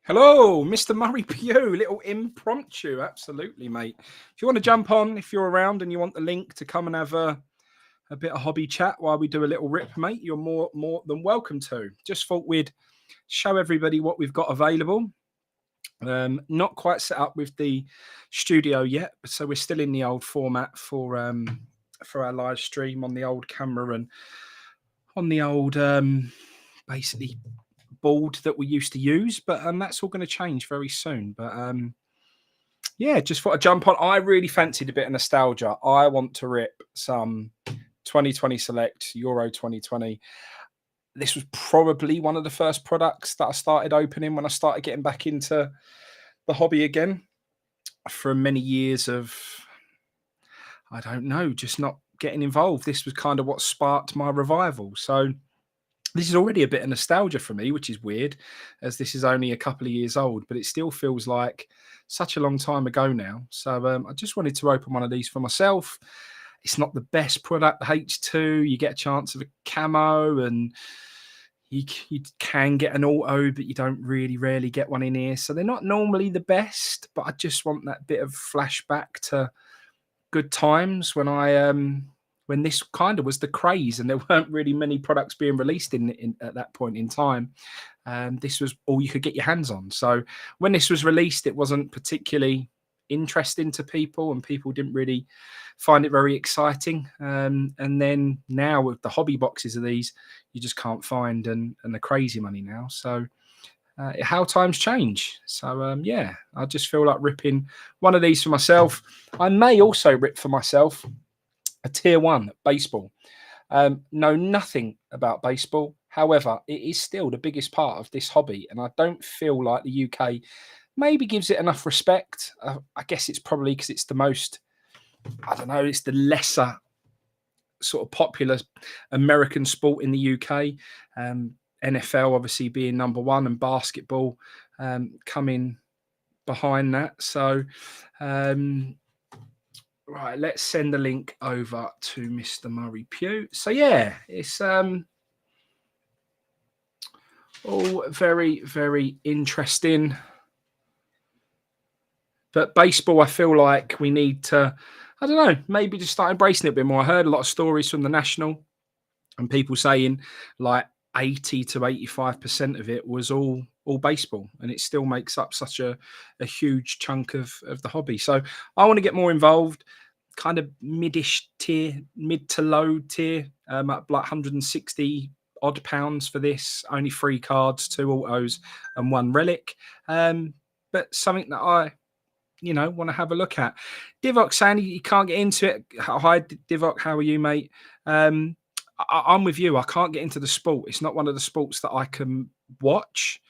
Hello, Mr. Murray Pugh. Little impromptu, absolutely, mate. If you want to jump on, if you're around and you want the link to come and have a bit of hobby chat while we do a little rip, mate, you're more than welcome to. Just thought we'd show everybody what we've got available. Not quite set up with the studio yet, so we're still in the old format for our live stream on the old camera and on the old basically board that we used to use, but that's all going to change very soon. But yeah, just thought I'd jump on. I really fancied a bit of nostalgia. I want to rip some 2020 Select Euro 2020. This was probably one of the first products that I started opening when I started getting back into the hobby again from many years of, I don't know, just not getting involved. This was kind of what sparked my revival. So this is already a bit of nostalgia for me, which is weird, as this is only a couple of years old, but it still feels like such a long time ago now. So I just wanted to open one of these for myself. It's not the best product, the H2. You get a chance of a camo, and you can get an auto, but you don't really rarely get one in here. So they're not normally the best, but I just want that bit of flashback to good times when this kind of was the craze and there weren't really many products being released in at that point in time. This was all you could get your hands on. So when this was released, it wasn't particularly interesting to people, and people didn't really find it very exciting. And then now with the hobby boxes of these, you just can't find, and the crazy money now. So how times change. So yeah, I just feel like ripping one of these for myself. I may also rip for myself a tier 1 baseball. Know nothing about baseball. However, it is still the biggest part of this hobby, and I don't feel like the UK maybe gives it enough respect. I guess it's probably because it's the most, I don't know, it's the lesser sort of popular American sport in the UK. NFL obviously being number one, and basketball coming behind that. So right, let's send the link over to Mr. Murray Pugh. So yeah, it's all very, very interesting. But baseball, I feel like we need to, I don't know, maybe just start embracing it a bit more. I heard a lot of stories from the National and people saying like 80 to 85% of it was all baseball, and it still makes up such a huge chunk of the hobby. So I want to get more involved, kind of mid-ish tier, mid to low tier, at like 160 odd pounds for this. Only 3 cards, 2 autos, and 1 relic. But something that I, want to have a look at. Divok saying he can't get into it. Hi, Divok. How are you, mate? I'm with you. I can't get into the sport. It's not one of the sports that I can watch.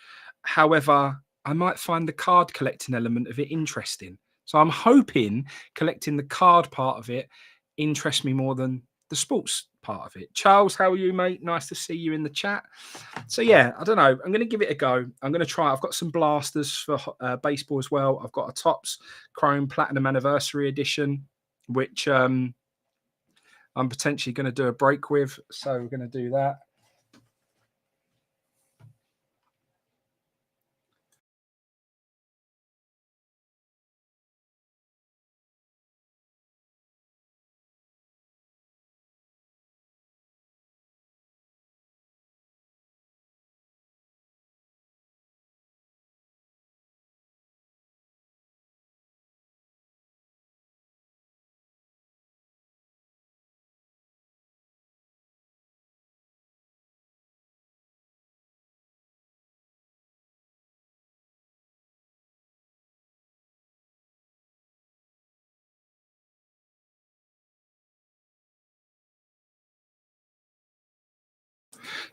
However, I might find the card collecting element of it interesting. So I'm hoping collecting the card part of it interests me more than the sports part of it. Charles, how are you, mate? Nice to see you in the chat. So yeah, I don't know. I'm going to give it a go. I'm going to try. I've got some blasters for baseball as well. I've got a Topps Chrome Platinum Anniversary Edition, which I'm potentially going to do a break with. So we're going to do that.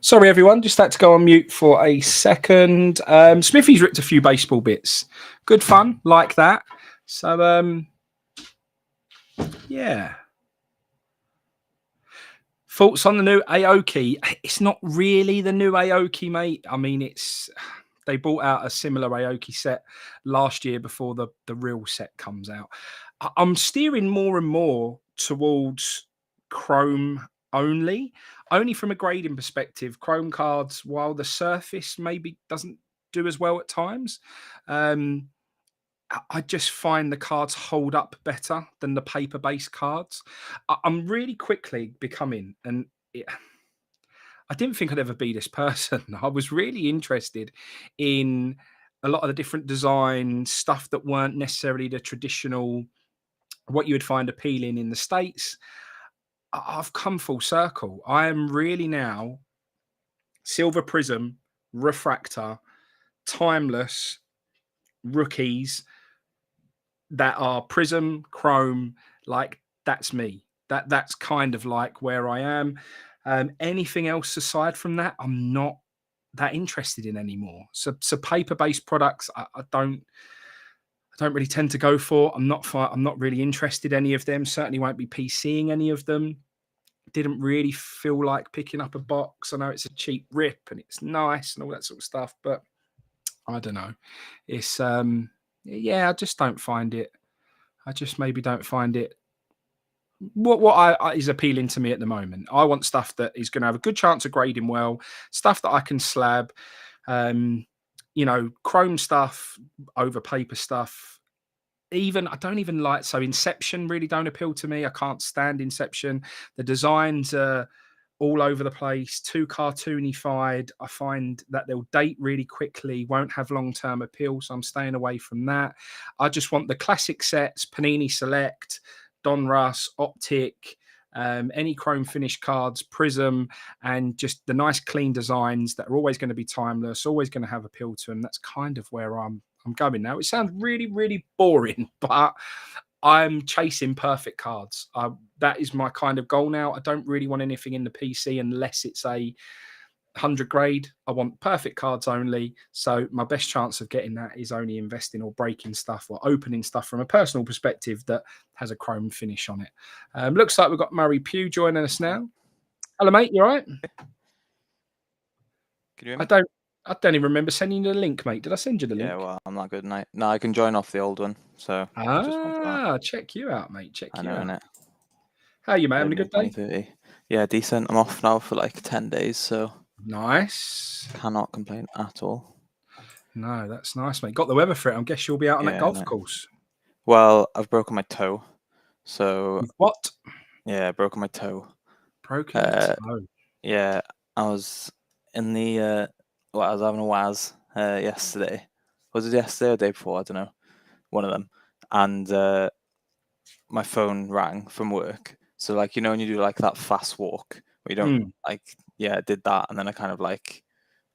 Sorry, everyone. Just had to go on mute for a second. Smithy's ripped a few baseball bits. Good fun, like that. So, yeah. Thoughts on the new Aoki? It's not really the new Aoki, mate. I mean, they brought out a similar Aoki set last year before the real set comes out. I'm steering more and more towards Chrome only from a grading perspective. Chrome cards, while the surface maybe doesn't do as well at times. I just find the cards hold up better than the paper-based cards. I'm really quickly becoming, and I didn't think I'd ever be this person. I was really interested in a lot of the different design stuff that weren't necessarily the traditional, what you would find appealing in the States. I've come full circle. I am really now silver prism, refractor, timeless rookies that are prism, chrome. Like, that's me. That's kind of like where I am. Anything else aside from that, I'm not that interested in anymore. So paper-based products, I don't really tend to go for. I'm not really interested in any of them. Certainly won't be PCing any of them. Didn't really feel like picking up a box. I know it's a cheap rip and it's nice and all that sort of stuff, but I don't know. It's yeah, I just don't find it. I just maybe don't find it what I is appealing to me at the moment. I want stuff that is going to have a good chance of grading well, stuff that I can slab, chrome stuff over paper stuff. Even I don't even like, so Inception really don't appeal to me. I can't stand Inception. The designs are all over the place, too cartoonified. I find that they'll date really quickly, won't have long-term appeal, so I'm staying away from that. I just want the classic sets, Panini Select, Donruss, Optic, any chrome finish cards, Prism, and just the nice clean designs that are always going to be timeless, always going to have appeal to them. That's kind of where I'm going now. It sounds really, really boring, but I'm chasing perfect cards. That is my kind of goal now. I don't really want anything in the PC unless it's a 100 grade. I want perfect cards only. So my best chance of getting that is only investing or breaking stuff or opening stuff from a personal perspective that has a chrome finish on it. Looks like we've got Murray Pugh joining us now. Hello, mate. You all right? Can you hear me? I don't even remember sending you the link, mate.Id I send you the link? Yeah, well, I'm not good, mate. No, I can join off the old one. So check you out, mate. Check you out. Innit? How are you, mate? Having a good day? 2030. Yeah, decent. I'm off now for like 10 days, so nice. Cannot complain at all. No, that's nice, mate. Got the weather for it. I guess you'll be out on that golf course. Well, I've broken my toe. So what? Yeah, broken my toe. Broken toe. Yeah, I was in the I was having a waz yesterday. Was it yesterday or the day before? I don't know. One of them. And my phone rang from work. So like, when you do like that fast walk where you don't I did that, and then I kind of like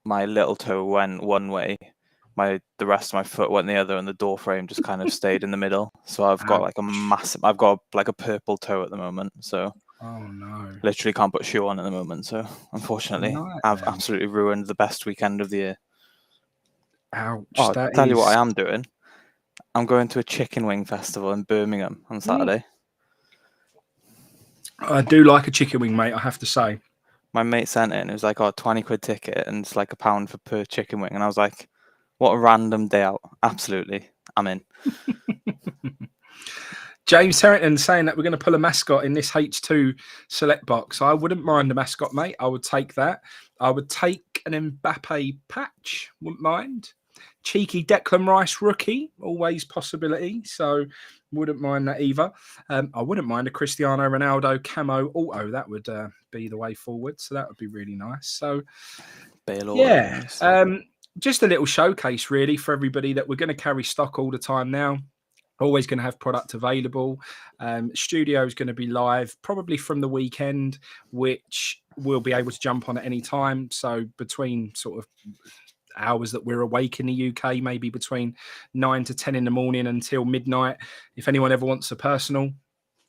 my little toe went one way, the rest of my foot went the other, and the door frame just kind of stayed in the middle. So I've got like I've got like a purple toe at the moment. So oh no, literally can't put a shoe on at the moment. So unfortunately, I've absolutely ruined the best weekend of the year. Ouch! I'll tell you what I am doing. I'm going to a chicken wing festival in Birmingham on Saturday. I do like a chicken wing, mate, I have to say. My mate sent it and it was like, 20 quid ticket and it's like £1 per chicken wing. And I was like, what a random day out. Absolutely. I'm in. James Harrington saying that we're going to pull a mascot in this H2 select box. I wouldn't mind a mascot, mate. I would take that. I would take an Mbappe patch. Wouldn't mind. Cheeky Declan Rice rookie, always possibility. So wouldn't mind that either. I wouldn't mind a Cristiano Ronaldo camo auto. That would be the way forward. So that would be really nice. So just a little showcase really for everybody that we're going to carry stock all the time now. Always going to have product available. Studio is going to be live probably from the weekend, which we'll be able to jump on at any time. So between sort of hours that we're awake in the UK, maybe between 9 to 10 in the morning until midnight. If anyone ever wants a personal,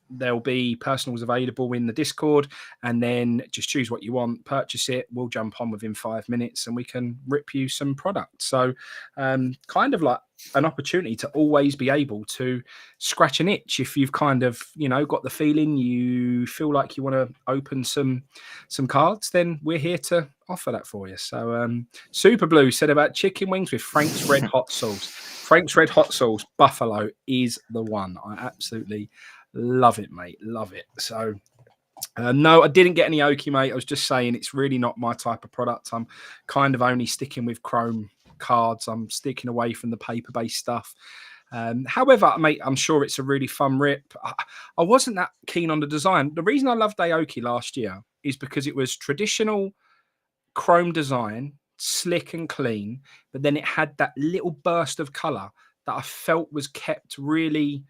there'll be personals available in the Discord, and then just choose what you want, purchase it. We'll jump on within 5 minutes and we can rip you some product. So kind of like an opportunity to always be able to scratch an itch. If you've kind of, got the feeling you feel like you want to open some cards, then we're here to offer that for you. So Super Blue said about chicken wings with Frank's Red Hot Sauce. Frank's Red Hot Sauce Buffalo is the one. I absolutely love it, mate. Love it. So no, I didn't get any Oki, mate. I was just saying it's really not my type of product. I'm kind of only sticking with chrome cards. I'm sticking away from the paper-based stuff. However, mate, I'm sure it's a really fun rip. I wasn't that keen on the design. The reason I loved Aoki last year is because it was traditional chrome design, slick and clean, but then it had that little burst of color that I felt was kept really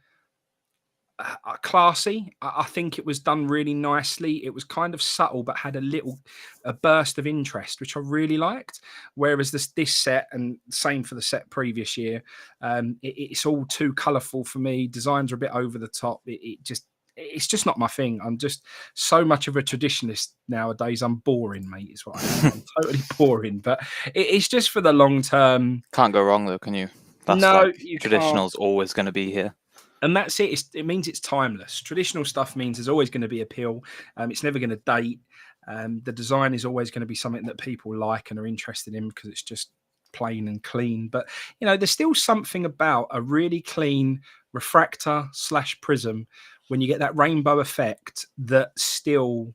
classy. I think it was done really nicely. It was kind of subtle, but had a burst of interest, which I really liked. Whereas this set, and same for the set previous year, it's all too colourful for me. Designs are a bit over the top. It's just not my thing. I'm just so much of a traditionalist nowadays. I'm boring, mate. Is what I am. I'm totally boring. But it's just for the long term. Can't go wrong though, can you? That's No, like you traditional's can't. always going to be here. And that's it. It means it's timeless. Traditional stuff means there's always going to be appeal. It's never going to date. The design is always going to be something that people like and are interested in because it's just plain and clean. But, there's still something about a really clean refractor / prism when you get that rainbow effect that still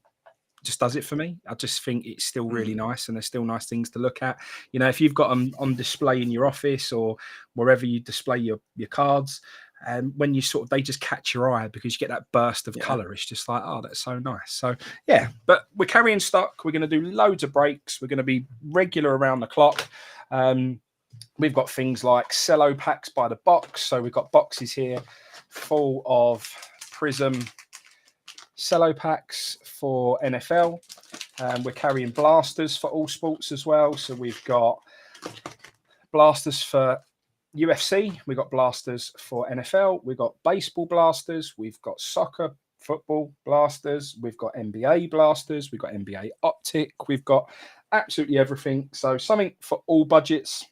just does it for me. I just think it's still really nice, and there's still nice things to look at. If you've got them on display in your office or wherever you display your cards, and when you they just catch your eye because you get that burst of color. It's just like, oh, that's so nice. So yeah, but we're carrying stock. We're going to do loads of breaks. We're going to be regular around the clock. We've got things like cello packs by the box. So we've got boxes here full of Prism cello packs for NFL. We're carrying blasters for all sports as well. So we've got blasters for UFC, we've got blasters for NFL, we've got baseball blasters, we've got soccer, football blasters, we've got NBA blasters, we've got NBA optic, we've got absolutely everything. So something for all budgets,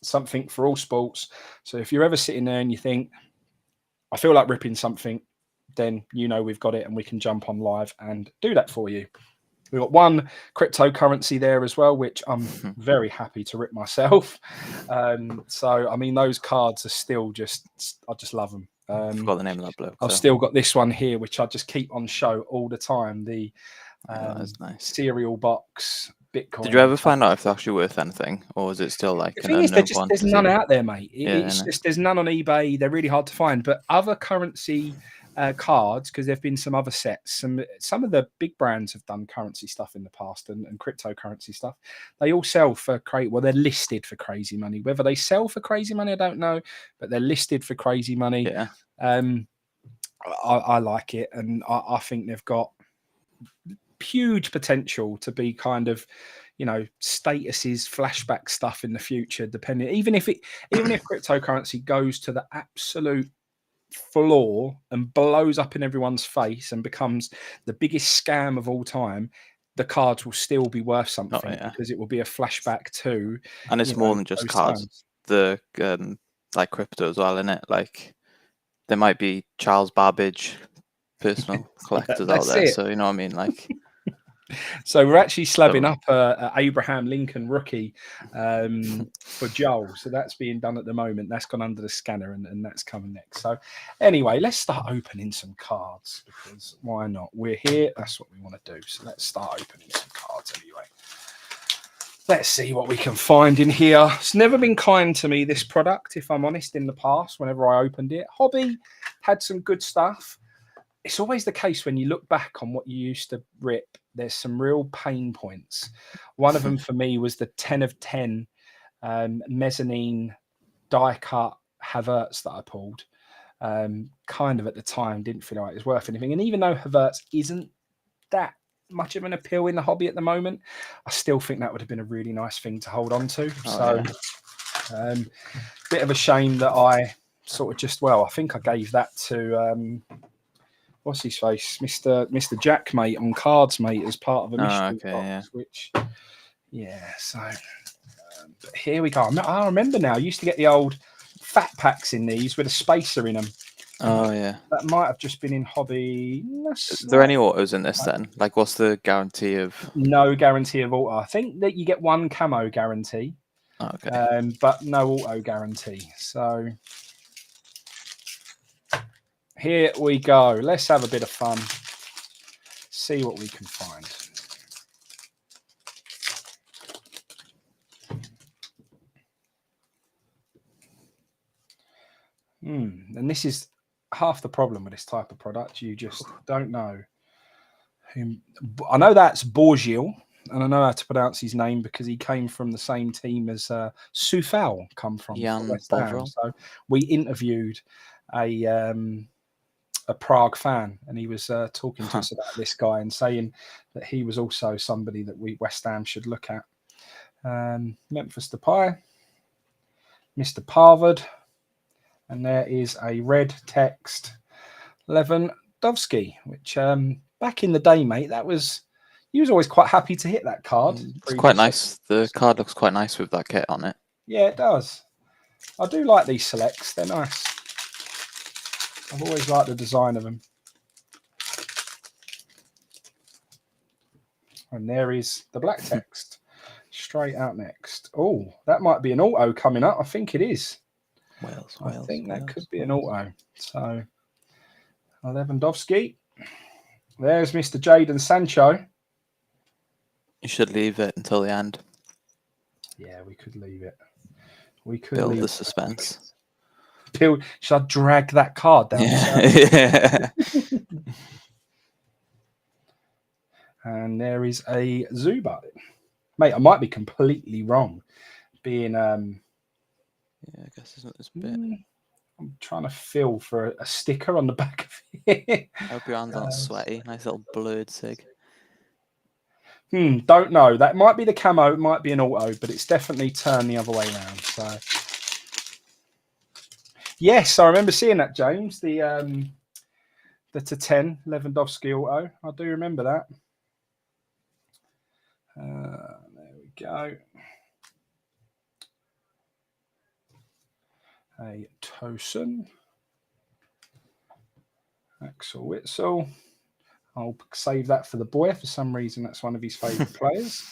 something for all sports. So if you're ever sitting there and you think, I feel like ripping something, then we've got it and we can jump on live and do that for you. We've got one cryptocurrency there as well, which I'm very happy to rip myself. So, I mean, those cards are still I just love them. I forgot the name of that bloke. I've still got this one here, which I just keep on show all the time. The that's nice. cereal box Bitcoin. Did you ever find out if they're actually worth anything, or is it still like the thing is, there's none out there, mate. There's none on eBay. They're really hard to find. But other currency cards, because there've been some other sets. Some of the big brands have done currency stuff in the past and cryptocurrency stuff. They all sell for they're listed for crazy money. Whether they sell for crazy money, I don't know, but they're listed for crazy money. Yeah. I like it, and I think they've got huge potential to be kind of statuses, flashback stuff in the future, depending even if cryptocurrency goes to the absolute floor and blows up in everyone's face and becomes the biggest scam of all time, the cards will still be worth something because it will be a flashback to, and it's more than just cards times. The like crypto as well, isn't it? Like there might be Charles Babbage personal collectors out there, so you know what I mean, like so we're actually slabbing up a Abraham Lincoln rookie for Joel. So that's being done at the moment. That's gone under the scanner and that's coming next. So anyway, let's start opening some cards because why not? We're here. That's what we want to do. So let's start opening some cards anyway. Let's see what we can find in here. It's never been kind to me, this product, if I'm honest, in the past, whenever I opened it. Hobby had some good stuff. It's always the case when you look back on what you used to rip, there's some real pain points. One of them for me was the 10 of 10 mezzanine die cut Havertz that I pulled. Kind of at the time didn't feel like it was worth anything. And even though Havertz isn't that much of an appeal in the hobby at the moment, I still think that would have been a really nice thing to hold on to. Bit of a shame that I sort of I think I gave that to what's his face, Mr. Jack, mate, on cards, mate, as part of a mystery box. Which, so but here we go. I remember now. I used to get the old fat packs in these with a spacer in them. Oh yeah, that might have just been in hobby. Is there any autos in this then? Like, what's the guarantee of? No guarantee of auto. I think that you get one camo guarantee. Oh, okay. But no auto guarantee. So here we go. Let's have a bit of fun. See what we can find. And this is half the problem with this type of product. You just don't know whom. I know that's Borgil, and I know how to pronounce his name because he came from the same team as Soufal come from for Jan West Ham. Bovril. So we interviewed a Prague fan, and he was talking to us about this guy and saying that he was also somebody that West Ham should look at. Memphis Depay, Mr. Parvard, and there is a red text Lewandowski, which back in the day, mate, you was always quite happy to hit that card. It's quite nice. The card looks quite nice with that kit on it. Yeah, it does. I do like these selects. They're nice. I've always liked the design of them. And there is the black text. Straight out next. Oh, that might be an auto coming up. I think it is. Wales, I think that could be an auto. So, Lewandowski. There's Mr. Jadon Sancho. You should leave it until the end. Yeah, we could leave it. We could build leave the suspense. Should I drag that card down? Yeah. And there is a Zubat. Mate, I might be completely wrong. Being yeah, I guess isn't this bit. I'm trying to feel for a sticker on the back of it. I hope your hands aren't sweaty. Nice little blurred sig. Don't know. That might be the camo. It might be an auto, but it's definitely turned the other way around. So, yes, I remember seeing that, James. The to 10 Lewandowski auto. I do remember that. There we go. A Tosin. Axel Witsel. I'll save that for the boy. For some reason, that's one of his favourite players.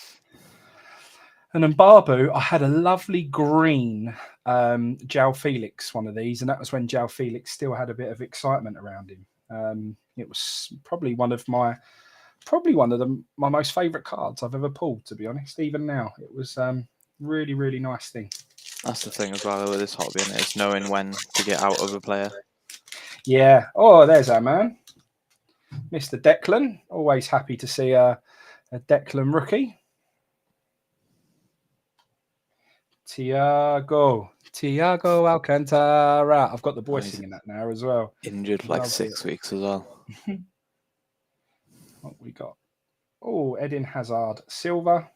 And then Barbu, I had a lovely green João Felix, one of these, and that was when João Felix still had a bit of excitement around him. It was probably one of my most favourite cards I've ever pulled, to be honest. Even now, it was really, really nice thing. That's the thing as well with this hobby, and it's knowing when to get out of a player. Yeah. Oh, there's our man, Mr. Declan. Always happy to see a Declan rookie. Tiago Alcantara. I've got the boy singing that now as well. Injured for like 6 weeks as well. What we got? Oh, Eden Hazard Silver.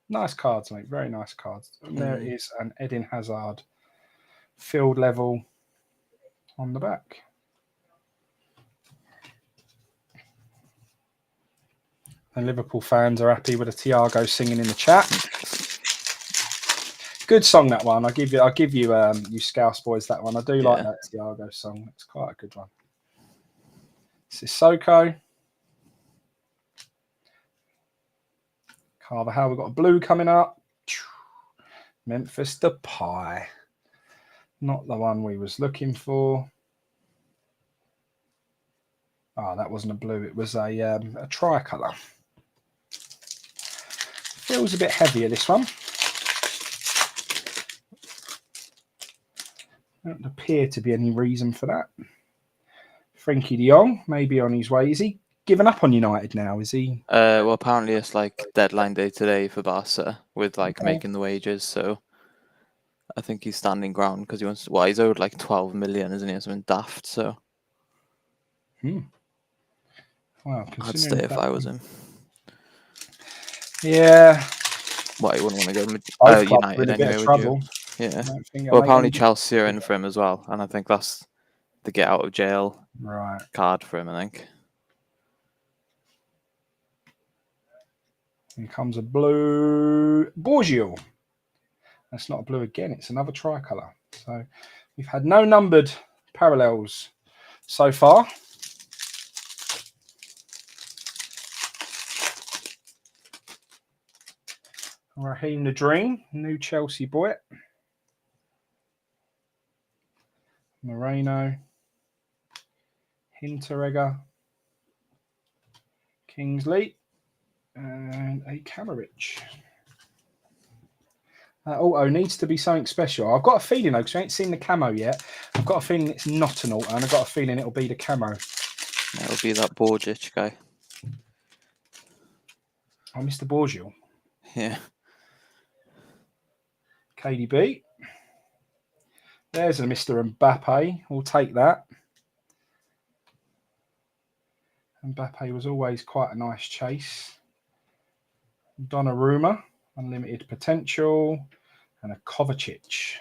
Nice cards, mate. Very nice cards. And there is an Eden Hazard field level on the back. And Liverpool fans are happy with a Tiago singing in the chat. Good song, that one. I'll give you you Scouse boys that one. I do like that Tiago song. It's quite a good one. Sissoko. Carvajal, we've got a blue coming up. Memphis Depay. Not the one we was looking for. Oh, that wasn't a blue. It was a tricolour. Feels a bit heavier, this one. There doesn't appear to be any reason for that. Frankie de Jong, maybe on his way. Is he given up on United now? Is he? Well, apparently it's like deadline day today for Barca with like making the wages. So I think he's standing ground because he wants. Well, he's owed like 12 million, isn't he? Or something daft. So. Well, I'd stay if I was him. Yeah. Well, you wouldn't want to go United anyway, would you? Yeah. Well, apparently Chelsea are in for him as well, and I think that's the get out of jail card for him, I think. Here comes a blue Borgil. That's not a blue again, it's another tricolour. So we've had no numbered parallels so far. Raheem the Dream, new Chelsea boy. Moreno. Hinteregger. Kingsley. And a Kamarich. That auto needs to be something special. I've got a feeling, though, because I ain't seen the camo yet. I've got a feeling it's not an auto, and I've got a feeling it'll be the camo. It'll be that Borgic guy. Oh, Mr. Borgiel. Yeah. KDB. There's a Mr. Mbappe. We'll take that. Mbappe was always quite a nice chase. Donnarumma, unlimited potential, and a Kovacic.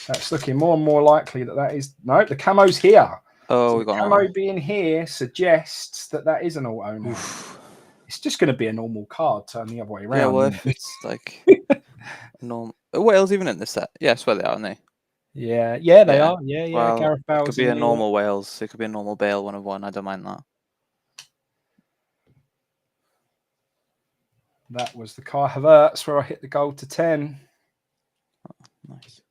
That's looking more and more likely that is... No, the camo's here. Oh, so we got the camo being here suggests that is an auto now. It's just going to be a normal card, turn the other way around. Yeah, well, if it's like normal... Wales even in this set? Yes, well, they are, aren't they? Yeah, they are. Yeah. Well, Gareth Bale's it could be a normal Wales. It could be a normal Bale 1 of 1. I don't mind that. That was the Kai Havertz where I hit the goal to 10. Oh, nice.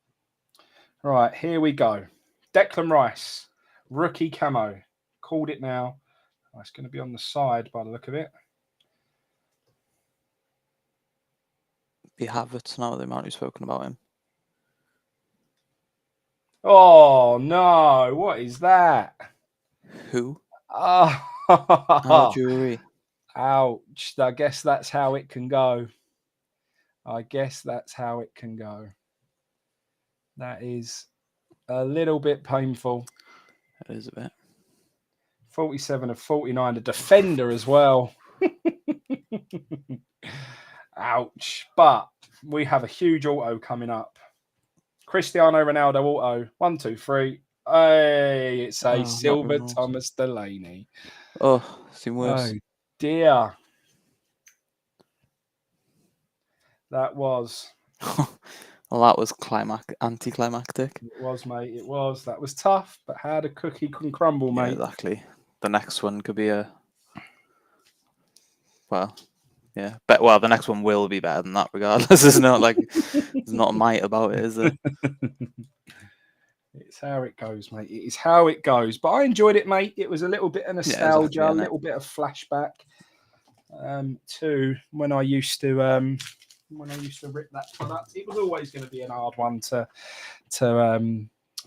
Right, here we go. Declan Rice, rookie camo. Called it now. Oh, it's going to be on the side by the look of it. Be Havertz now, the amount you've spoken about him. Oh, no. What is that? Who? Oh, How jury. Ouch. I guess that's how it can go. That is a little bit painful. It is a bit. 47 of 49. A defender as well. Ouch. But we have a huge auto coming up. Cristiano Ronaldo auto. 1, 2, 3. Hey, it's a silver Thomas Delaney. Oh, seemed worse. Oh, dear. That was... Well, that was anticlimactic. It was, mate. It was. That was tough, but how the cookie can crumble, mate. Yeah, exactly. The next one could be a... Well, yeah. Well, the next one will be better than that regardless. There's not a might about it, is there? It's how it goes, mate. It is how it goes. But I enjoyed it, mate. It was a little bit of nostalgia, a little bit of flashback to when I used to rip that product. It was always going to be an hard one to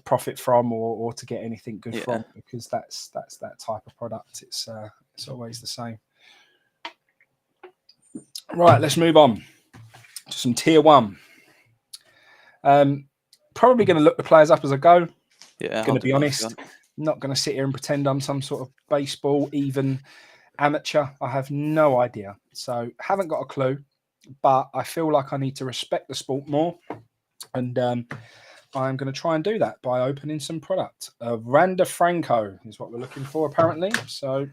profit from or to get anything good from, because that's that type of product. It's always the same. Right, let's move on to some tier 1. Probably going to look the players up as I go. Yeah, going to be honest. Not going to sit here and pretend I'm some sort of baseball even amateur. I have no idea. So haven't got a clue, but I feel like I need to respect the sport more. And I'm going to try and do that by opening some product. Randa Franco is what we're looking for, apparently. So,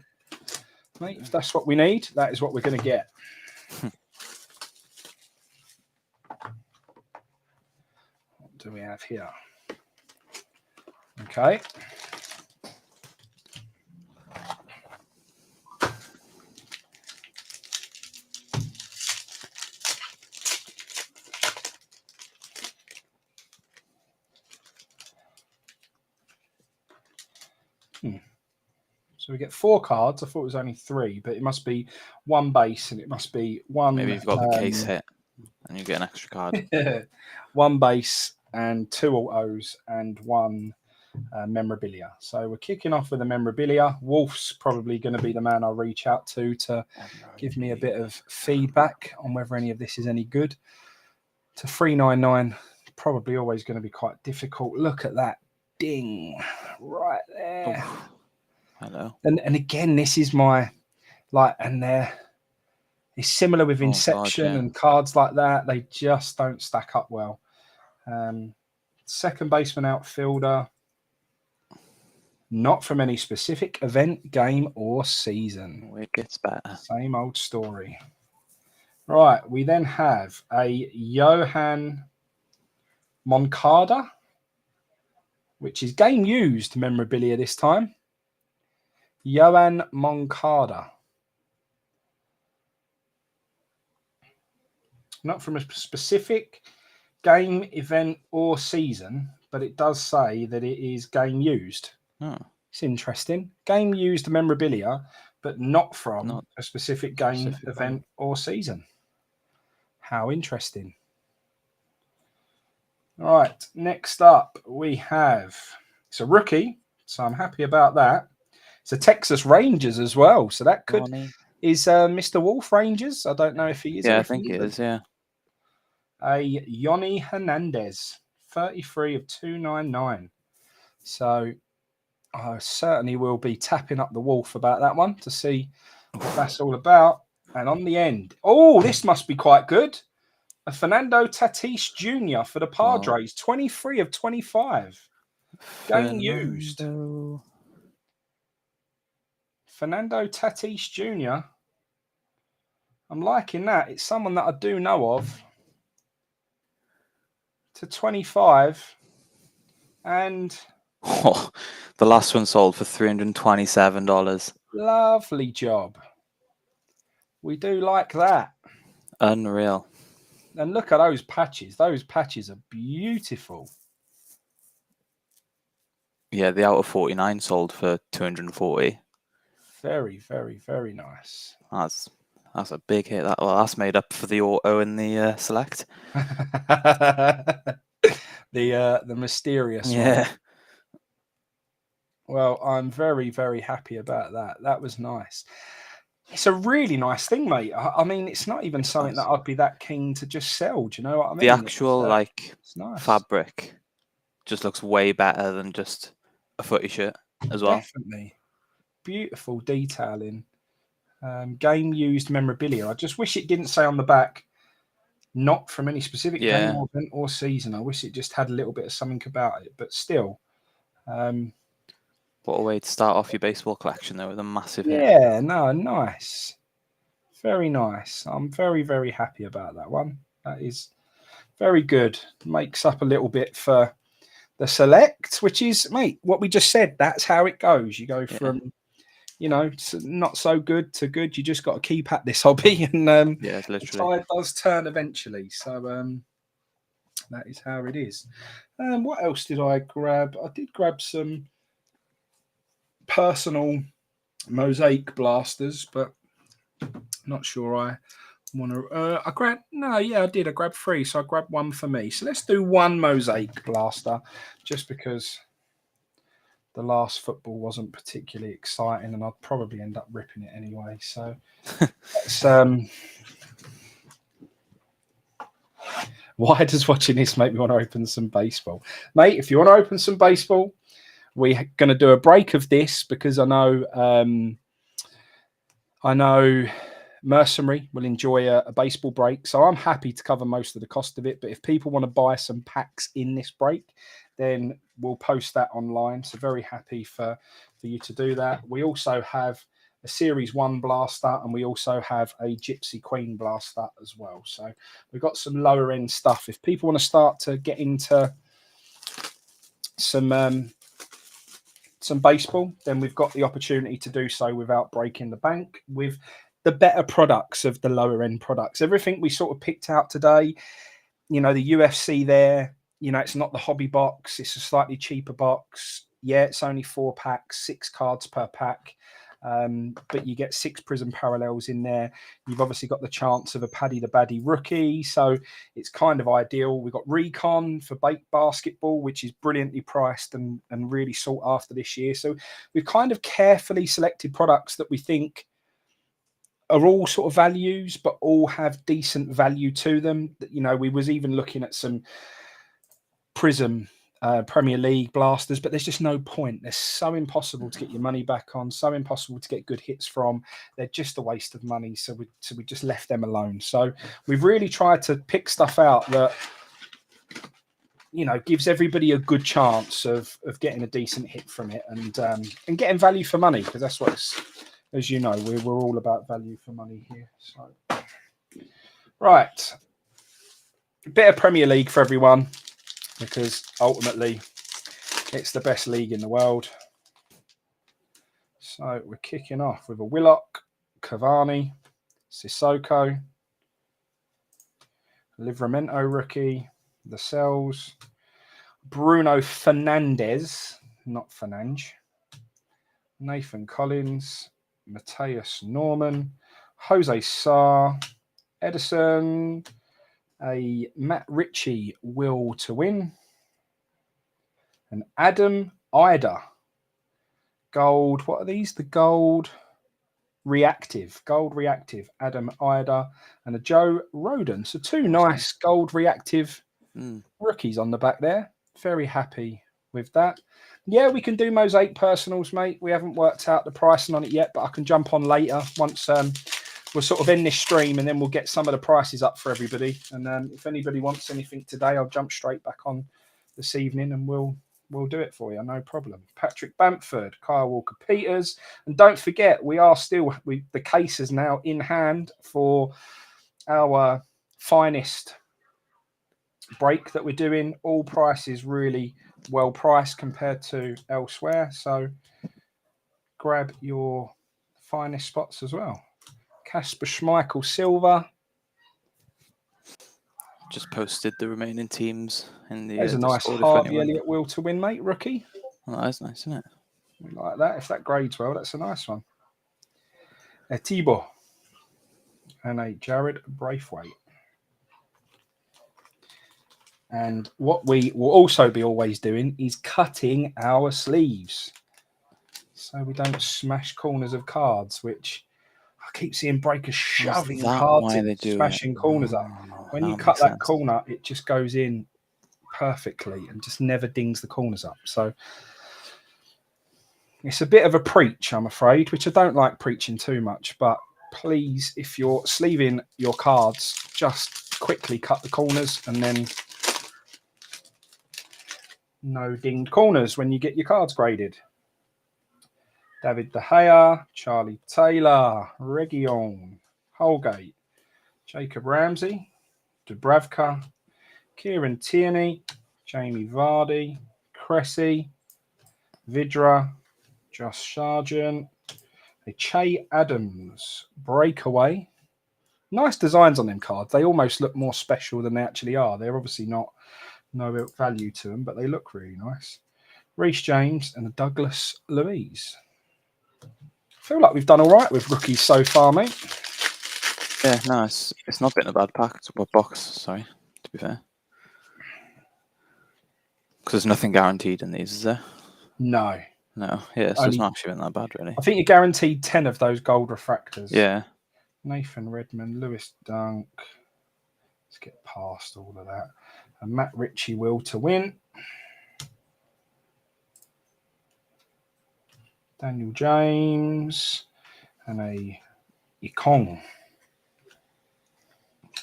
mate, if that's what we need, that is what we're going to get. What do we have here? Okay. So we get 4 cards. I thought it was only 3, but it must be 1 base and it must be 1. Maybe you've got the case hit and you get an extra card. 1 base and 2 autos and 1 memorabilia. So we're kicking off with the memorabilia. Wolf's probably going to be the man I'll reach out to give me a bit of feedback on whether any of this is any good. To 399, probably always going to be quite difficult. Look at that ding right there. Oh. Hello. And again, this is my it's similar with Inception and cards like that. They just don't stack up well. Second baseman, outfielder, not from any specific event, game, or season. It gets better. Same old story. Right, we then have a Johan Moncada, which is game used memorabilia this time. Johan Moncada. Not from a specific game, event, or season, but it does say that it is game used. Oh. It's interesting. Game used memorabilia, but not from Not a specific game, specific one. event, or season. How interesting. All right, next up we have, it's a rookie, so I'm happy about that. It's a Texas Rangers as well, so that could is Mr. Wolf Rangers. I don't know if he is. Yeah, or I if he think it isn't. is. Yeah. A Yoni Hernandez, 33 of 299. So I certainly will be tapping up the Wolf about that one to see what that's all about. And on the end, oh, this must be quite good. A Fernando Tatis Jr. for the Padres, 23 of 25. Game used. Fernando Tatis Jr. I'm liking that. It's someone that I do know of. To 25. And the last one sold for $327. Lovely job. We do like that. Unreal. And look at those patches. Those patches are beautiful. Yeah, the out of 49 sold for 240. Very, very, very nice. That's a big hit. That's made up for the auto in the select. The mysterious one. Well, I'm very, very happy about that. That was nice. It's a really nice thing, mate. I mean, it's not even something that I'd be that keen to just sell. Do you know what I mean? The actual it's nice. fabric just looks way better than just a footy shirt as well. Definitely. Beautiful detailing. Game used memorabilia. I just wish it didn't say on the back, not from any specific game or event or season. I wish it just had a little bit of something about it, but still. What a way to start off your baseball collection, though, with a massive hit. Yeah, no, nice. Very nice. I'm very, very happy about that one. That is very good. Makes up a little bit for the select, which is, mate, what we just said. That's how it goes. You go from, not so good to good. You just got to keep at this hobby, and literally, the tide does turn eventually. So that is how it is. What else did I grab? I did grab some personal mosaic blasters, but not sure I want to. I did. I grabbed 3, so I grabbed 1 for me. So let's do 1 mosaic blaster, just because the last football wasn't particularly exciting, and I'd probably end up ripping it anyway. So let's. Why does watching this make me want to open some baseball, mate? If you want to open some baseball, we're going to do a break of this because I know Mercenary will enjoy a baseball break. So I'm happy to cover most of the cost of it. But if people want to buy some packs in this break, then we'll post that online. So very happy for you to do that. We also have a Series 1 blaster, and we also have a Gypsy Queen blaster as well. So we've got some lower end stuff. If people want to start to get into some baseball, then we've got the opportunity to do so without breaking the bank with the better products of the lower end products. Everything we sort of picked out today, the UFC there, it's not the hobby box. It's a slightly cheaper box. Yeah, it's only 4 packs, 6 cards per pack. But you get 6 Prism Parallels in there. You've obviously got the chance of a Paddy the Baddy rookie, so it's kind of ideal. We've got Recon for basketball, which is brilliantly priced and really sought after this year. So we've kind of carefully selected products that we think are all sort of values, but all have decent value to them. We was even looking at some Prism Premier League blasters, but there's just no point. They're so impossible to get your money back on, so impossible to get good hits from. They're just a waste of money, so we just left them alone. So we've really tried to pick stuff out that gives everybody a good chance of getting a decent hit from it and getting value for money, because that's what it's, as you know, we're all about value for money here. So right, a bit of Premier League for everyone, because ultimately it's the best league in the world. So we're kicking off with a Willock, Cavani, Sissoko, Livramento rookie, the Cells, Bruno Fernandes, not Fernandes, Nathan Collins, Mateus Norman, Jose Sarr, Edison, a Matt Ritchie will to win, and Adam Ida. Gold, what are these? The gold reactive, Adam Ida, and a Joe Roden. So 2 nice gold reactive rookies on the back there. Very happy with that. Yeah, we can do mosaic personals, mate. We haven't worked out the pricing on it yet, but I can jump on later once we'll sort of end this stream, and then we'll get some of the prices up for everybody. And if anybody wants anything today, I'll jump straight back on this evening, and we'll do it for you, no problem. Patrick Bamford, Kyle Walker-Peters, and don't forget, we are still the case is now in hand for our finest break that we're doing. All prices really well priced compared to elsewhere, so grab your finest spots as well. Kasper Schmeichel Silver. Just posted the remaining teams in the There's a nice Discord. Harvey Elliott will to win, mate, rookie. Oh, that's nice, isn't it? We like that. If that grades well, that's a nice one. A Thibaut and a Jared Braithwaite. And what we will also be always doing is cutting our sleeves, so we don't smash corners of cards, which I keep seeing breakers shoving cards in, smashing corners up. When you cut that corner, it just goes in perfectly and just never dings the corners up. So it's a bit of a preach, I'm afraid, which I don't like preaching too much. But please, if you're sleeving your cards, just quickly cut the corners, and then no dinged corners when you get your cards graded. David De Gea, Charlie Taylor, Reguilon, Holgate, Jacob Ramsey, Dubravka, Kieran Tierney, Jamie Vardy, Cressy, Vidra, Josh Sargent, a Che Adams breakaway. Nice designs on them cards. They almost look more special than they actually are. They're obviously not no value to them, but they look really nice. Reece James and a Douglas Luiz. I feel like we've done all right with rookies so far, mate. Yeah, no, it's not been a bad box, sorry, to be fair. Because there's nothing guaranteed in these, is there? No. No, yeah, so it's not actually been that bad, really. I think you're guaranteed 10 of those gold refractors. Yeah. Nathan Redmond, Lewis Dunk. Let's get past all of that. And Matt Ritchie will to win. Daniel James and a Ekong.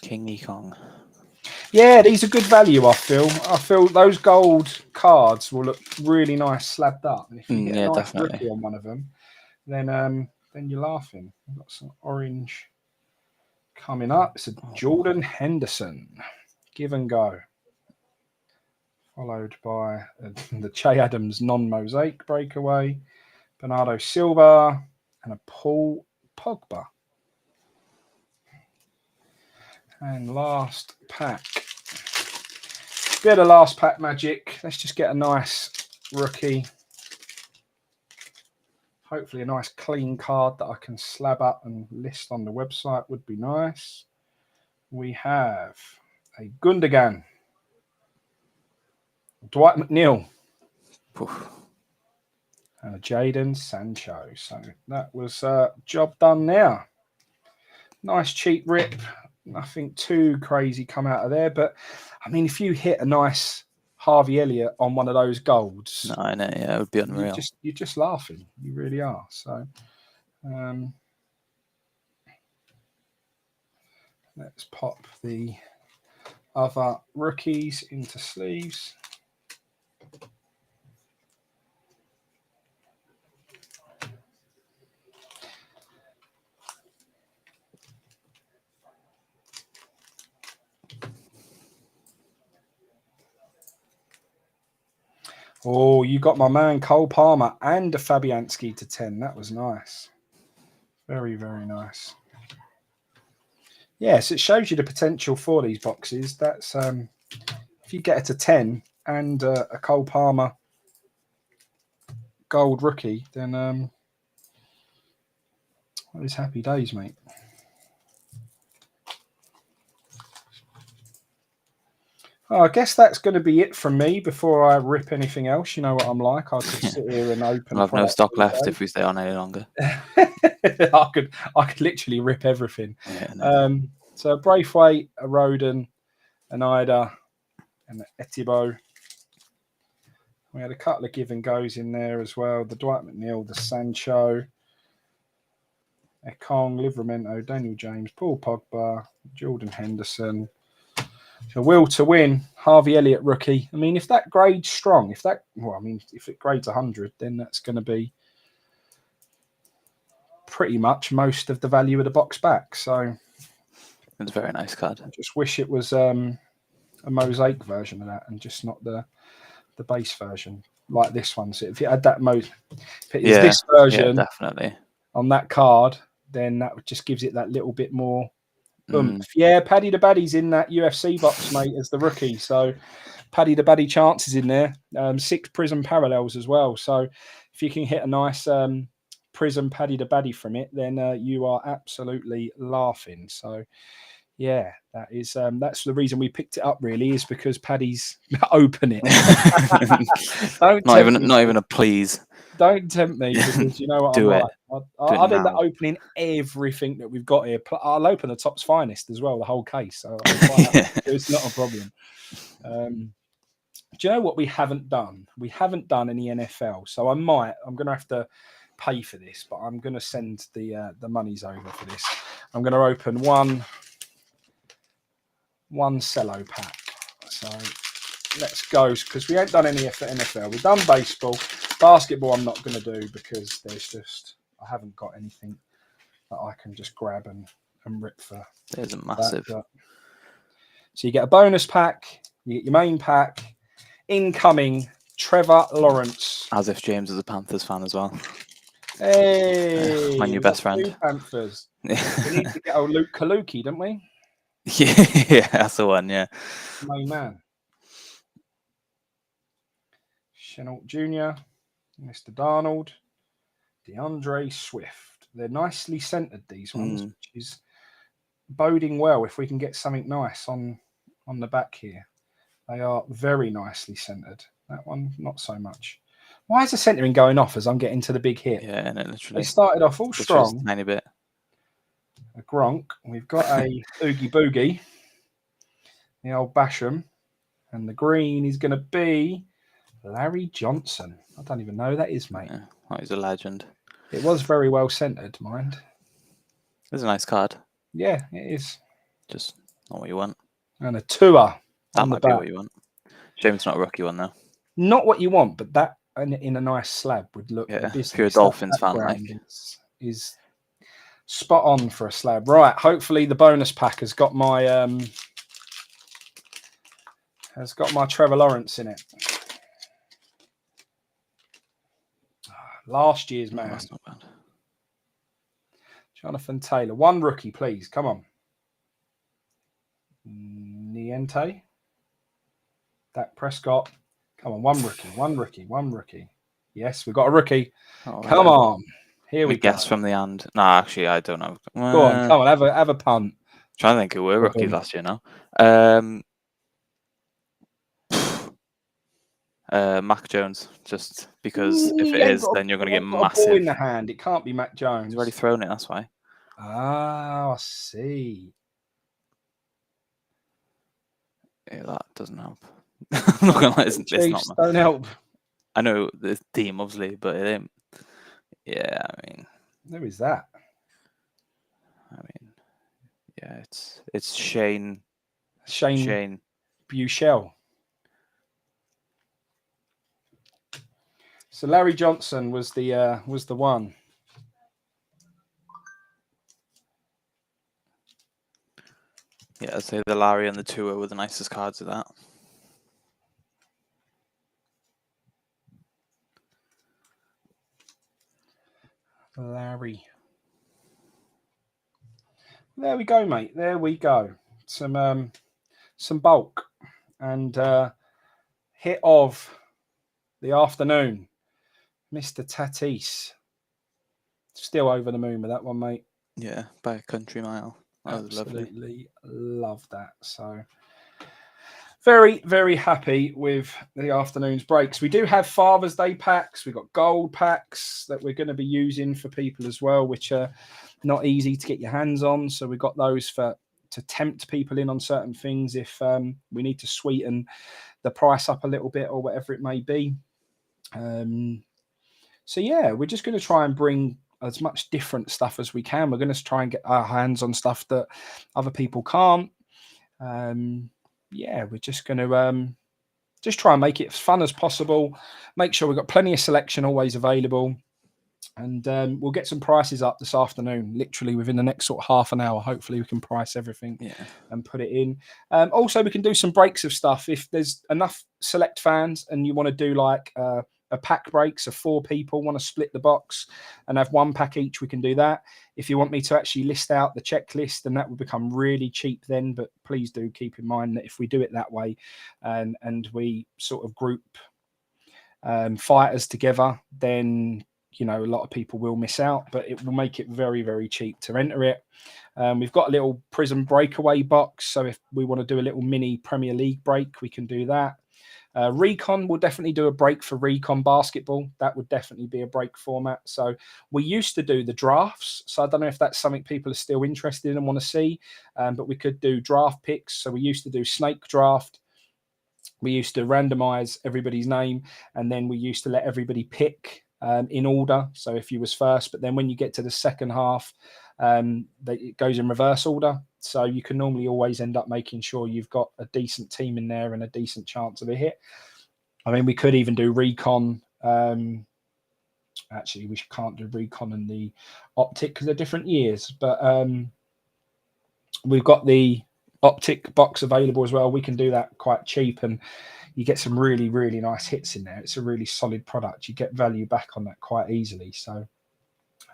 King Ekong. Yeah, these are good value, I feel. I feel those gold cards will look really nice slabbed up. And if you get a nice rookie on one of them, then you're laughing. We've got some orange coming up. It's a Jordan Henderson. Give and go. Followed by the Che Adams non-mosaic breakaway. Bernardo Silva and a Paul Pogba. And last pack. Bit of last pack magic. Let's just get a nice rookie. Hopefully a nice clean card that I can slab up and list on the website would be nice. We have a Gundogan. Dwight McNeil. Poof. And a Jadon Sancho. So that was job done now. Nice cheap rip. Nothing too crazy come out of there. But, I mean, if you hit a nice Harvey Elliott on one of those golds... No, I know, yeah, it would be unreal. You're just laughing. You really are. So, let's pop the other rookies into sleeves. Oh, you got my man Cole Palmer and a Fabianski to 10. That was nice. Very, very nice. Yes, it shows you the potential for these boxes. That's if you get it to 10 and a Cole Palmer gold rookie, then That is happy days, mate. Oh, I guess that's going to be it from me before I rip anything else. You know what I'm like. I could sit here and open. We'll have no stock left if we stay on any longer. I could literally rip everything. Yeah, no. So a Braithwaite, a Roden, an Ida, and an Etibo. We had a couple of give and goes in there as well. The Dwight McNeil, the Sancho, Ekong, Livramento, Daniel James, Paul Pogba, Jordan Henderson. A will to win, Harvey Elliott rookie. I mean, if that grade's strong, if it grades 100, then that's going to be pretty much most of the value of the box back. So it's a very nice card. I just wish it was a mosaic version of that and just not the base version like this one. So if it had that if it is this version definitely on that card, then that just gives it that little bit more. Yeah, Paddy the Baddy's in that UFC box, mate, as the rookie. So Paddy the Baddy chances in there. 6 Prism parallels as well. So if you can hit a nice Prism Paddy the Baddy from it, then you are absolutely laughing. So yeah, that's the reason we picked it up. Really, is because Paddy's open it. not even a please. Don't tempt me, because you know what I'm like. I'll end up opening everything that we've got here. I'll open the Top's Finest as well, the whole case. So it's not a problem. Do you know what we haven't done? We haven't done any NFL. So I'm going to have to pay for this, but I'm going to send the monies over for this. I'm going to open one cello pack. So let's go, because we ain't done any NFL. We've done baseball. Basketball I'm not going to do, because I haven't got anything that I can just grab and rip for. There's a massive. So you get a bonus pack, you get your main pack, incoming Trevor Lawrence. As if James is a Panthers fan as well. Hey, my new best friend. Panthers. We need to get Luke Kaluki, don't we? Yeah, that's the one, yeah. Main man. Chenault Jr., Mr. Darnold, DeAndre Swift. They're nicely centered, these ones, which is boding well if we can get something nice on the back here. They are very nicely centered. That one, not so much. Why is the centering going off as I'm getting to the big hit? Yeah, and literally. They started off all strong. Just a tiny bit. A Gronk. We've got a Oogie Boogie. The old Basham. And the green is going to be Larry Johnson. I don't even know who that is, mate. Yeah, oh, he's a legend. It was very well centered, mind. It's a nice card. Yeah, it is. Just not what you want. And a Tua. That might be what you want. Shame it's not a rookie one, though. Not what you want, but that in a nice slab would look. Yeah, if you're a Dolphins fan, like, is spot on for a slab. Right. Hopefully the bonus pack has got my Trevor Lawrence in it. Last year's man. That's not bad. Jonathan Taylor. One rookie, please. Come on. Niente. Dak Prescott. Come on, one rookie. Yes, we've got a rookie. Oh, come on. Here we go. Guess from the end. No, actually, I don't know. Go on, come on, have a punt. Trying to think who were rookies last year now. Mac Jones, just because if it is, then you're going to get massive. Ball in the hand. It can't be Mac Jones. He's already thrown it, that's why. Ah, I see. Yeah, that doesn't help. I'm not gonna lie, it's not. Don't help. I know the team, obviously, but it ain't. Yeah, I mean, who is that? I mean, yeah, it's Shane Buechele. So Larry Johnson was the one. Yeah, I'd say the Larry and the Tua were the nicest cards of that. Larry. There we go, mate. There we go. Some bulk and hit of the afternoon. Mr. Tatis. Still over the moon with that one, mate. Yeah, by a country mile. That was lovely. Absolutely love that. So very, very happy with the afternoon's breaks. We do have Father's Day packs. We've got gold packs that we're going to be using for people as well, which are not easy to get your hands on. So we've got those to tempt people in on certain things if we need to sweeten the price up a little bit or whatever it may be. So yeah, we're just going to try and bring as much different stuff as we can. We're going to try and get our hands on stuff that other people can't. Yeah, we're just going to just try and make it as fun as possible. Make sure we've got plenty of selection always available. And we'll get some prices up this afternoon, literally within the next sort of half an hour. Hopefully we can price everything and put it in. Also, we can do some breaks of stuff. If there's enough select fans and you want to do like a pack break, so 4 people want to split the box and have 1 pack each, we can do that. If you want me to actually list out the checklist, then that will become really cheap then. But please do keep in mind that if we do it that way and we sort of group fighters together, then a lot of people will miss out, but it will make it very, very cheap to enter it. We've got a little Prism breakaway box, so if we want to do a little mini Premier League break, we can do that. Recon, we'll definitely do a break for Recon basketball. That would definitely be a break format. So we used to do the drafts, so I don't know if that's something people are still interested in and want to see, but we could do draft picks. So we used to do snake draft. We used to randomize everybody's name, and then we used to let everybody pick in order. So if you was first, but then when you get to the second half, it goes in reverse order. So you can normally always end up making sure you've got a decent team in there and a decent chance of a hit. I mean, we could even do recon. Actually, we can't do recon and the optic because they're different years, but we've got the optic box available as well. We can do that quite cheap and you get some really, really nice hits in there. It's a really solid product. You get value back on that quite easily. So,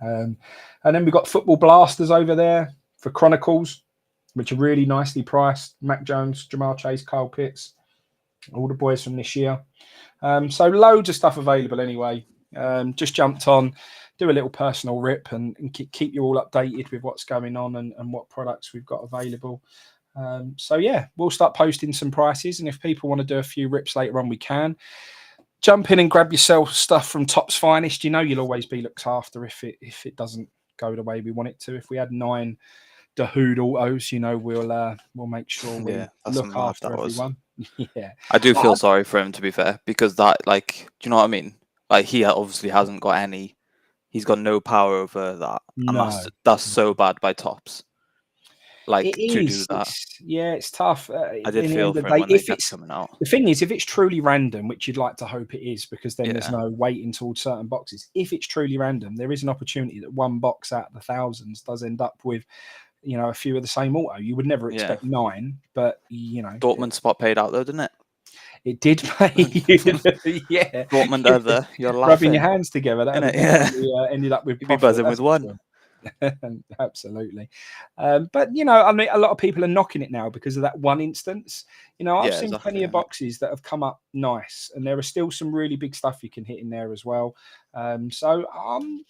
and then we've got football blasters over there for Chronicles, which are really nicely priced. Mac Jones, Jamal Chase, Kyle Pitts, all the boys from this year. So loads of stuff available anyway. Just jumped on, do a little personal rip and keep you all updated with what's going on and what products we've got available. So yeah, we'll start posting some prices, and if people want to do a few rips later on, we can. Jump in and grab yourself stuff from Top's Finest. You'll always be looked after if it doesn't go the way we want it to. If we had 9 Dahoud autos, we'll make sure we look after everyone. Yeah, I do feel sorry for him, to be fair, because that, like, do you know what I mean? Like, he obviously hasn't got any. He's got no power over that, and that's so bad by Tops. Like, to do that. It's tough. I did feel for him when they kept coming out. The thing is, if it's truly random, which you'd like to hope it is, because then there's no waiting towards certain boxes. If it's truly random, there is an opportunity that 1 box out of the thousands does end up with, a few of the same auto. You would never expect 9, but Dortmund spot paid out though, didn't it? It did pay. Yeah, Dortmund over. You're laughing. Rubbing your hands together. That ended up with. You'd be buzzing with 1. Absolutely. But I mean, a lot of people are knocking it now because of that one instance. I've seen plenty of boxes that have come up nice, and there are still some really big stuff you can hit in there as well. So I'm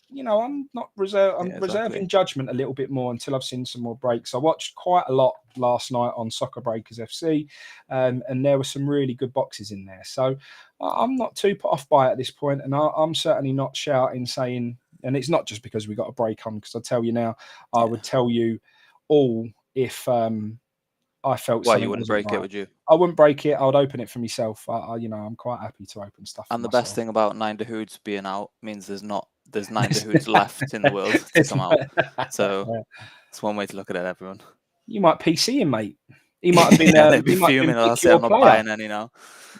not reserved. I'm reserving judgment a little bit more until I've seen some more breaks. I watched quite a lot last night on Soccer Breakers FC, and there were some really good boxes in there. So I'm not too put off by it at this point, and I'm certainly not shouting saying. And it's not just because we got a break on, because I tell you now, I would tell you all if I felt. Why you wouldn't break it, would you? I wouldn't break it. I would open it for myself. I'm quite happy to open stuff. And the best thing about 9 Dahoods being out means there's 9 Dahoods left in the world to come out. So it's one way to look at it, everyone. You might PC him, mate. He might have been. They'd be fuming. I'll say I'm not buying any now.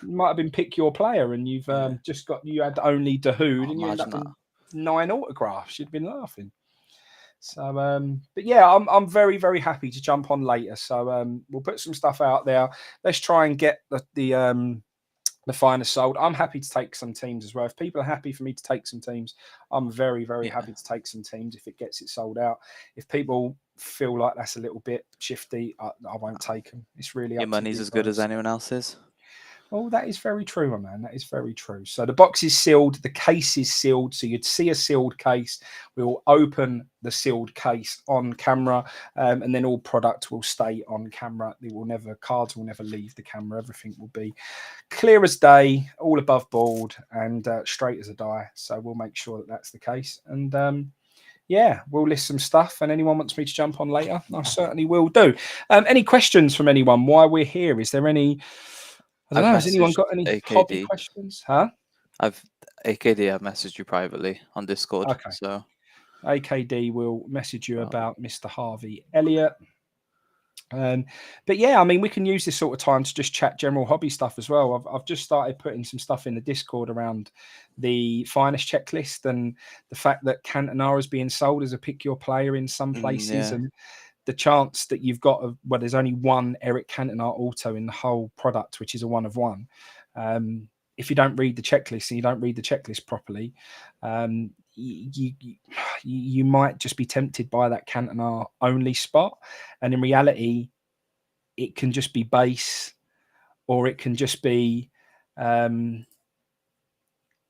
You might have been pick your player, and you've you had only Dahoud, and you end up in 9 autographs. You'd been laughing. So, but yeah, I'm very, very happy to jump on later. So we'll put some stuff out there. Let's try and get the finest sold. I'm happy to take some teams as well. If people are happy for me to take some teams, I'm very, very happy to take some teams if it gets it sold out. If people feel like that's a little bit shifty, I won't take them. It's really your money's as good as anyone else's. Oh, that is very true, my man. That is very true. So the box is sealed, the case is sealed. So you'd see a sealed case. We will open the sealed case on camera, and then all product will stay on camera. Cards will never leave the camera. Everything will be clear as day, all above board, and straight as a die. So we'll make sure that that's the case. And yeah, we'll list some stuff. And anyone wants me to jump on later, I certainly will do. Any questions from anyone while we're here? Is there any? I don't I've know. Has anyone messaged got any hobby AKD. questions? Huh? I've messaged you privately on Discord. Okay. So AKD will message you well, about Mr. Harvey Elliott. But yeah, I mean, we can use this sort of time to just chat general hobby stuff as well. I've just started putting some stuff in the Discord around the finest checklist and the fact that Cantona is being sold as a pick your player in some places, yeah, and the chance that you've got there's only one Eric Cantona auto in the whole product, which is a 1 of 1. If you don't read the checklist and you don't read the checklist properly, you might just be tempted by that Cantona only spot, and in reality, it can just be base, or it can just be, a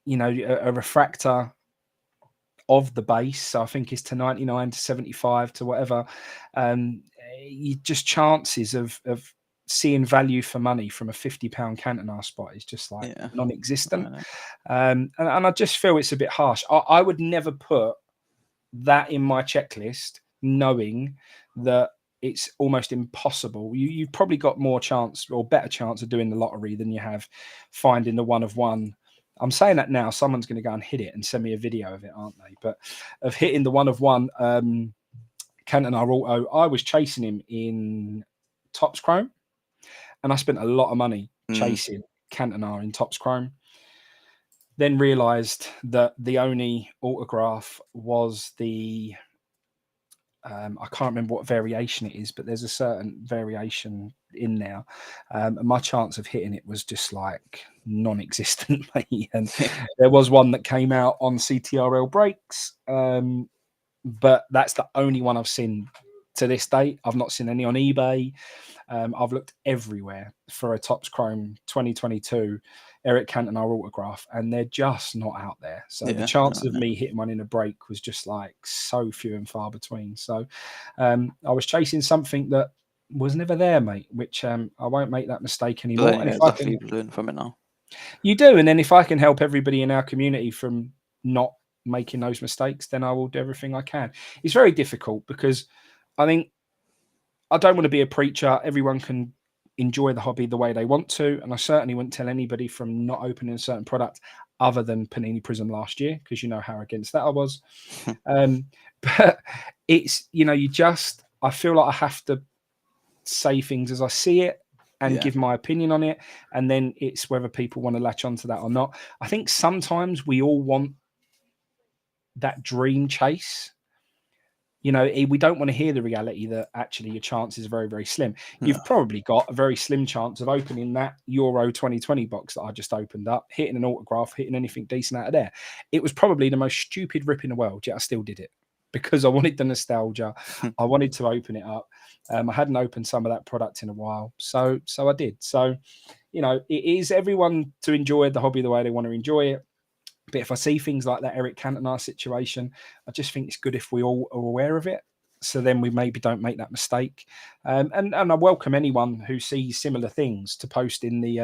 refractor of the base. So I think it's to 99 to 75 to whatever. You just chances of seeing value for money from a £50 Cantona spot is just like yeah, non-existent. right. And I just feel it's a bit harsh. I would never put that in my checklist, knowing that it's almost impossible. You've probably got more chance or better chance of doing the lottery than you have finding the 1 of 1. I'm saying that now, someone's going to go and hit it and send me a video of it, aren't they? But of hitting the 1 of 1 Cantona auto, I was chasing him in Topps Chrome, and I spent a lot of money chasing Cantona in Topps Chrome. Then realised that the only autograph was the I can't remember what variation it is, but there's a certain variation in there. And my chance of hitting it was just like non-existent, mate. And there was one that came out on CTRL breaks, but that's the only one I've seen to this date. I've not seen any on eBay. I've looked everywhere for a Topps Chrome 2022 Eric Cantona autograph, and they're just not out there. So the chances of me hitting one in a break was just like so few and far between. So I was chasing something that was never there, mate, which I won't make that mistake anymore. But And if I I can, learn from it now. you do, and then if I can help everybody in our community from not making those mistakes, then I will do everything I can. It's very difficult because I think I don't want to be a preacher. Everyone can enjoy the hobby the way they want to, and I certainly wouldn't tell anybody from not opening a certain product other than Panini Prism last year, because you know how against that I was. But it's, I feel like I have to say things as I see it and give my opinion on it, and then it's whether people want to latch onto that or not. I think sometimes we all want that dream chase. We don't want to hear the reality that actually your chance is very, very slim. You've probably got a very slim chance of opening that Euro 2020 box that I just opened up, hitting an autograph, hitting anything decent out of there. It was probably the most stupid rip in the world, yet I still did it because I wanted the nostalgia. I wanted to open it up. I hadn't opened some of that product in a while. So I did. So, it is everyone to enjoy the hobby the way they want to enjoy it. But if I see things like that Eric Cantona situation, I just think it's good if we all are aware of it. So then we maybe don't make that mistake. And I welcome anyone who sees similar things to post in the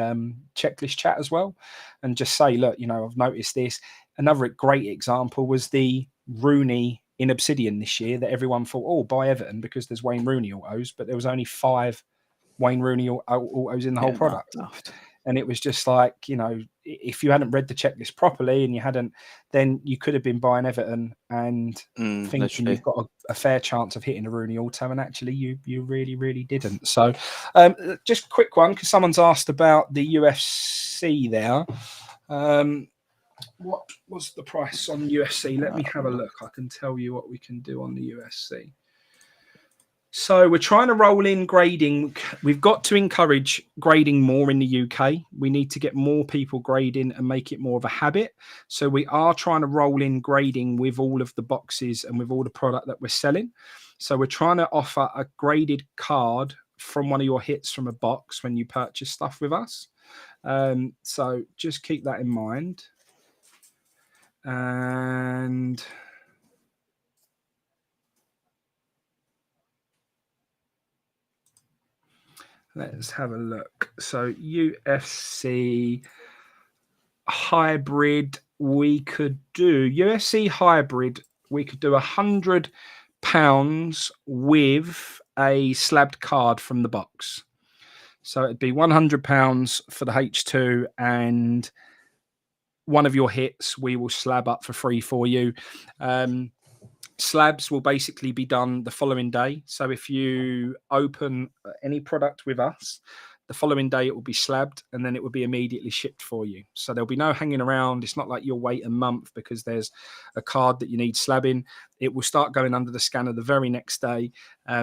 checklist chat as well, and just say, look, I've noticed this. Another great example was the Rooney in Obsidian this year that everyone thought, oh, buy Everton because there's Wayne Rooney autos, but there was only 5 Wayne Rooney autos in the whole product. And it was just like, if you hadn't read the checklist properly and you hadn't, then you could have been buying Everton and thinking literally. you've got a fair chance of hitting a Rooney auto, and actually you really, really didn't. So just a quick one, because someone's asked about the UFC there. What was the price on UFC? Let me have a look. I can tell you what we can do on the UFC. So we're trying to roll in grading. We've got to encourage grading more in the UK. We need to get more people grading and make it more of a habit. So we are trying to roll in grading with all of the boxes and with all the product that we're selling. So we're trying to offer a graded card from one of your hits from a box when you purchase stuff with us. So just keep that in mind. And let's have a look. So UFC hybrid, we could do UFC hybrid. We could do £100 with a slabbed card from the box. So it'd be £100 for the H2, and one of your hits we will slab up for free for you. Slabs will basically be done the following day. So if you open any product with us, the following day it will be slabbed, and then it will be immediately shipped for you. So there'll be no hanging around. It's not like you'll wait a month because there's a card that you need slabbing. It will start going under the scanner the very next day,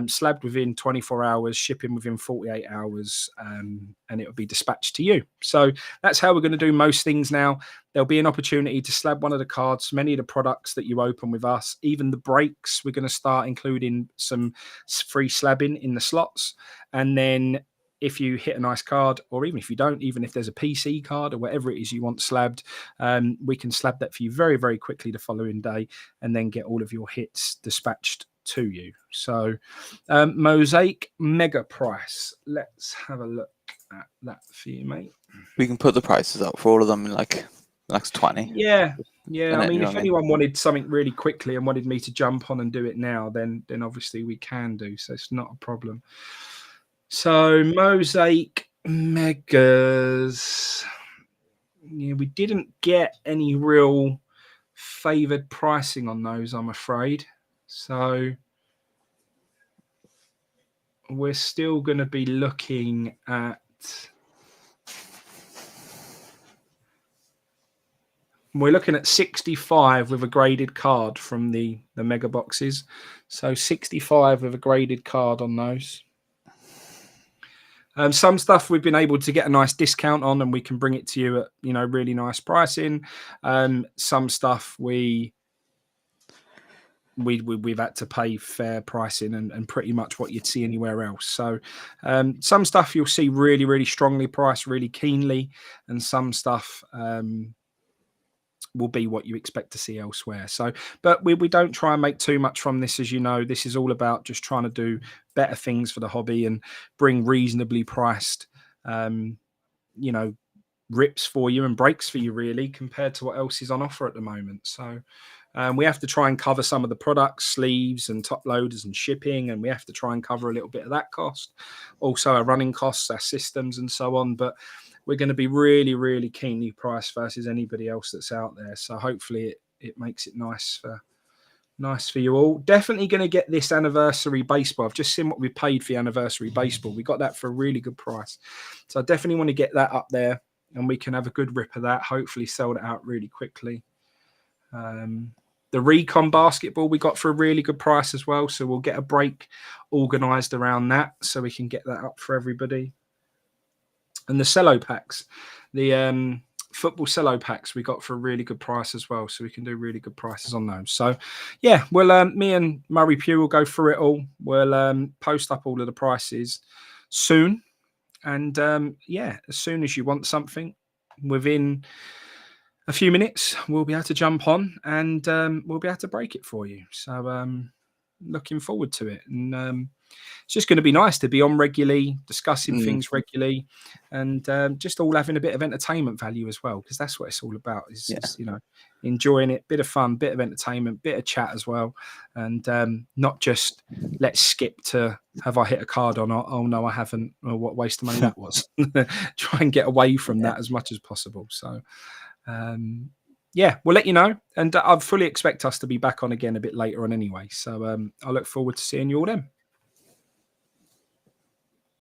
slabbed within 24 hours, shipping within 48 hours, and it will be dispatched to you. So that's how we're going to do most things now. There'll be an opportunity to slab one of the cards, many of the products that you open with us, even the breaks. We're going to start including some free slabbing in the slots. And then if you hit a nice card, or even if you don't, even if there's a PC card or whatever it is you want slabbed, we can slab that for you very, very quickly the following day, and then get all of your hits dispatched to you. So Mosaic Mega Price. Let's have a look at that for you, mate. We can put the prices up for all of them in like the next 20. Yeah. I mean, if I mean? anyone wanted something really quickly and wanted me to jump on and do it now, then obviously we can do. So it's not a problem. So Mosaic Megas. Yeah, we didn't get any real favored pricing on those, I'm afraid. So we're still going to be looking at... We're looking at 65 with a graded card from the mega boxes. So 65 with a graded card on those. Some stuff we've been able to get a nice discount on, and we can bring it to you at, really nice pricing. Some stuff we've had to pay fair pricing and pretty much what you'd see anywhere else. So some stuff you'll see really, really strongly priced, really keenly, and some stuff will be what you expect to see elsewhere. So, but we don't try and make too much from this. As you know, this is all about just trying to do better things for the hobby and bring reasonably priced, rips for you and breaks for you, really, compared to what else is on offer at the moment. So we have to try and cover some of the products, sleeves and top loaders and shipping, and we have to try and cover a little bit of that cost. Also our running costs, our systems and so on. But we're going to be really, really keenly priced versus anybody else that's out there. So hopefully it makes it nice for you all. Definitely going to get this anniversary baseball. I've just seen what we paid for the anniversary baseball. We got that for a really good price. So I definitely want to get that up there, and we can have a good rip of that. Hopefully sell it out really quickly. The Recon basketball we got for a really good price as well. So we'll get a break organised around that so we can get that up for everybody. And the cello packs, the football cello packs we got for a really good price as well. So we can do really good prices on those. So yeah, me and Murray Pugh will go through it all. We'll post up all of the prices soon. And as soon as you want something, within a few minutes, we'll be able to jump on and we'll be able to break it for you. So looking forward to it. And it's just going to be nice to be on regularly, discussing things regularly, and just all having a bit of entertainment value as well, because that's what it's all about, is enjoying it, bit of fun, bit of entertainment, bit of chat as well, and not just let's skip to have I hit a card or not, oh no I haven't, or what waste of money that was. Try and get away from that as much as possible. So we'll let you know, and I fully expect us to be back on again a bit later on anyway. So I look forward to seeing you all then.